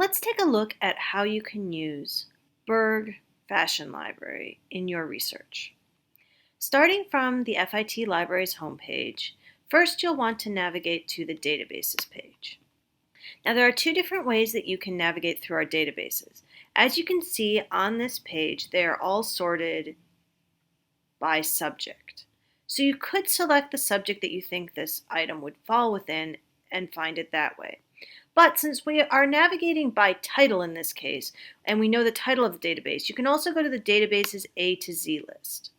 Let's take a look at how you can use Berg Fashion Library in your research. Starting from the FIT Library's homepage, first you'll want to navigate to the Databases page. Now there are two different ways that you can navigate through our databases. As you can see on this page, they are all sorted by subject. So you could select the subject that you think this item would fall within and find it that way. But since we are navigating by title in this case, and we know the title of the database, you can also go to the database's A to Z list.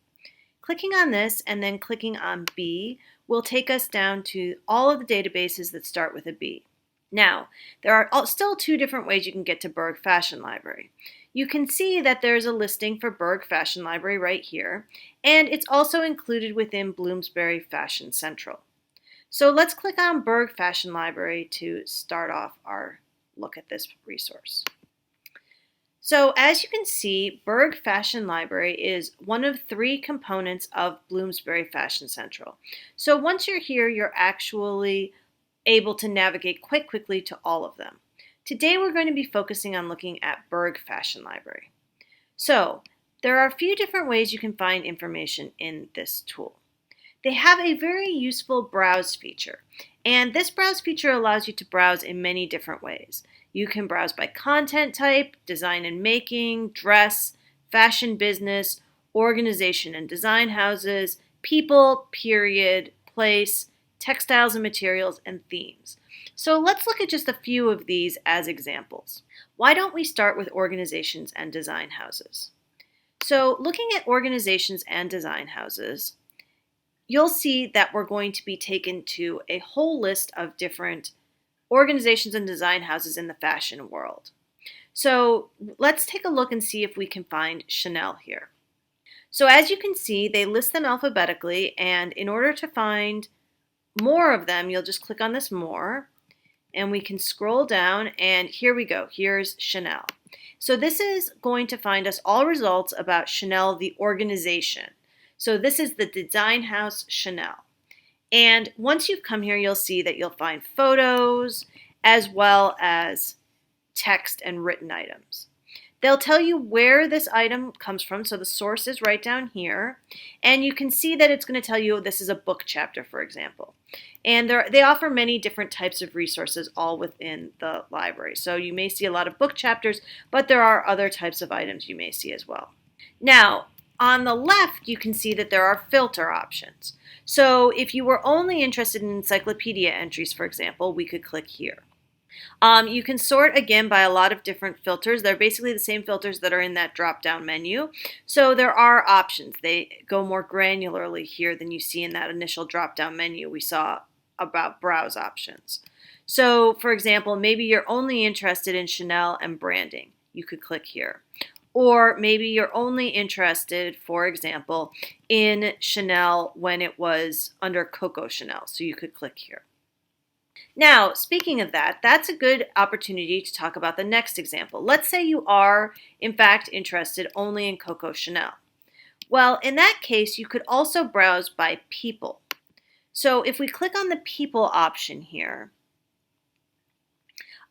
Clicking on this and then clicking on B will take us down to all of the databases that start with a B. Now, there are still two different ways you can get to Berg Fashion Library. You can see that there's a listing for Berg Fashion Library right here, and it's also included within Bloomsbury Fashion Central. So let's click on Berg Fashion Library to start off our look at this resource. So as you can see, Berg Fashion Library is one of three components of Bloomsbury Fashion Central. So once you're here, you're actually able to navigate quite quickly to all of them. Today we're going to be focusing on looking at Berg Fashion Library. So there are a few different ways you can find information in this tool. They have a very useful browse feature, and this browse feature allows you to browse in many different ways. You can browse by content type, design and making, dress, fashion business, organization and design houses, people, period, place, textiles and materials, and themes. So let's look at just a few of these as examples. Why don't we start with organizations and design houses? So looking at organizations and design houses, you'll see that we're going to be taken to a whole list of different organizations and design houses in the fashion world. So let's take a look and see if we can find Chanel here. So as you can see, they list them alphabetically, and in order to find more of them, you'll just click on this more, and we can scroll down, and here we go. Here's Chanel. So this is going to find us all results about Chanel, the organization. So this is the design house Chanel. And once you've come here, you'll see that you'll find photos as well as text and written items. They'll tell you where this item comes from, so the source is right down here. And you can see that it's going to tell you this is a book chapter, for example. And they offer many different types of resources all within the library. So you may see a lot of book chapters, but there are other types of items you may see as well. Now, on the left, you can see that there are filter options. So if you were only interested in encyclopedia entries, for example, we could click here. You can sort again by a lot of different filters. They're basically the same filters that are in that drop-down menu. So there are options. They go more granularly here than you see in that initial drop-down menu we saw about browse options. So for example, maybe you're only interested in Chanel and branding. You could click here. Or maybe you're only interested, for example, in Chanel when it was under Coco Chanel. So you could click here. Now, speaking of that, that's a good opportunity to talk about the next example. Let's say you are, in fact, interested only in Coco Chanel. Well, in that case, you could also browse by people. So if we click on the people option here,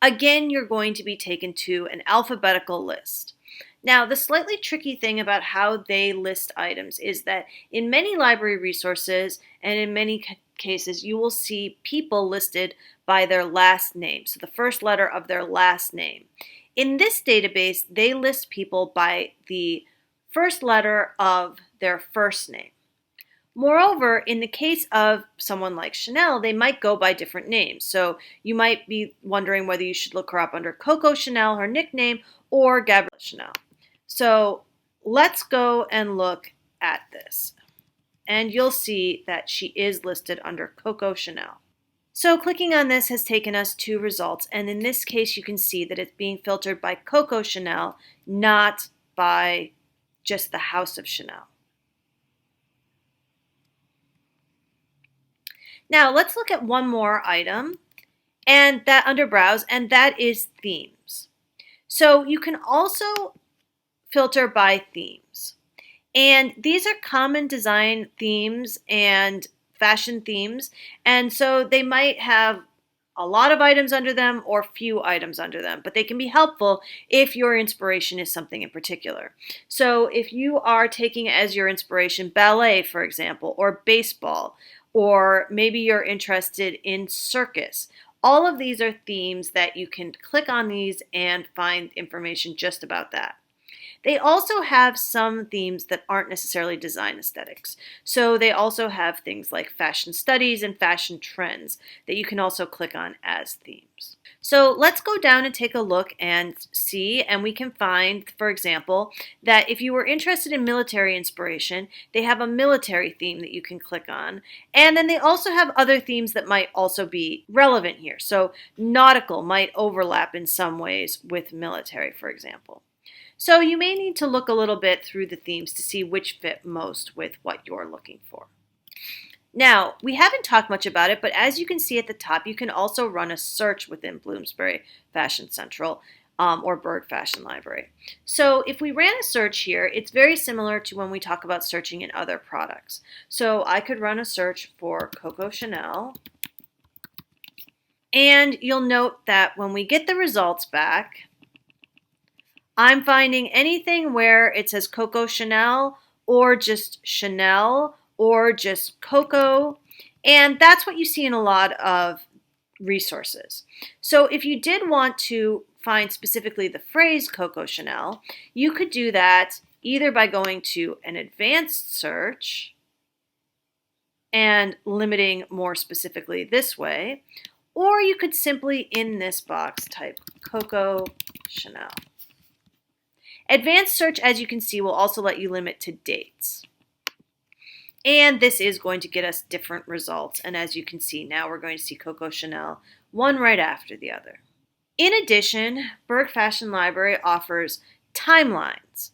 again, you're going to be taken to an alphabetical list. Now, the slightly tricky thing about how they list items is that in many library resources and in many cases, you will see people listed by their last name, so the first letter of their last name. In this database, they list people by the first letter of their first name. Moreover, in the case of someone like Chanel, they might go by different names. So you might be wondering whether you should look her up under Coco Chanel, her nickname, or Gabrielle Chanel. So let's go and look at this. And you'll see that she is listed under Coco Chanel. So clicking on this has taken us to results, and in this case you can see that it's being filtered by Coco Chanel, not by just the House of Chanel. Now let's look at one more item, and that under Browse, and that is themes. So you can also filter by themes. And these are common design themes and fashion themes, and so they might have a lot of items under them or few items under them, but they can be helpful if your inspiration is something in particular. So if you are taking as your inspiration ballet, for example, or baseball, or maybe you're interested in circus, all of these are themes that you can click on these and find information just about that. They also have some themes that aren't necessarily design aesthetics. So they also have things like fashion studies and fashion trends that you can also click on as themes. So let's go down and take a look and see, and we can find, for example, that if you were interested in military inspiration, they have a military theme that you can click on. And then they also have other themes that might also be relevant here. So nautical might overlap in some ways with military, for example. So you may need to look a little bit through the themes to see which fit most with what you're looking for. Now, we haven't talked much about it, but as you can see at the top, you can also run a search within Bloomsbury Fashion Central or Berg Fashion Library. So if we ran a search here, it's very similar to when we talk about searching in other products. So I could run a search for Coco Chanel, and you'll note that when we get the results back, I'm finding anything where it says Coco Chanel or just Chanel or just Coco, and that's what you see in a lot of resources. So if you did want to find specifically the phrase Coco Chanel, you could do that either by going to an advanced search and limiting more specifically this way, or you could simply in this box type Coco Chanel. Advanced search, as you can see, will also let you limit to dates. And this is going to get us different results. And as you can see, now we're going to see Coco Chanel, one right after the other. In addition, Berg Fashion Library offers timelines.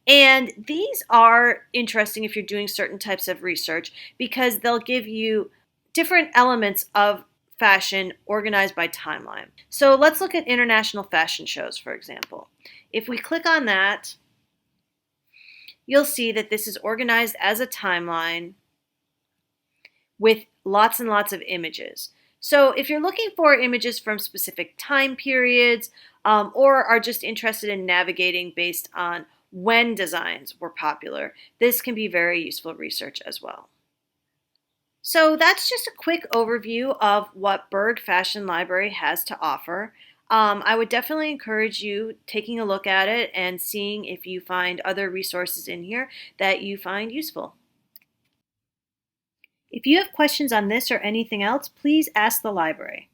And these are interesting if you're doing certain types of research because they'll give you different elements of fashion organized by timeline. So let's look at international fashion shows, for example. If we click on that, you'll see that this is organized as a timeline with lots and lots of images. So if you're looking for images from specific time periods or are just interested in navigating based on when designs were popular, this can be very useful research as well. So that's just a quick overview of what Berg Fashion Library has to offer. I would definitely encourage you taking a look at it and seeing if you find other resources in here that you find useful. If you have questions on this or anything else, please ask the library.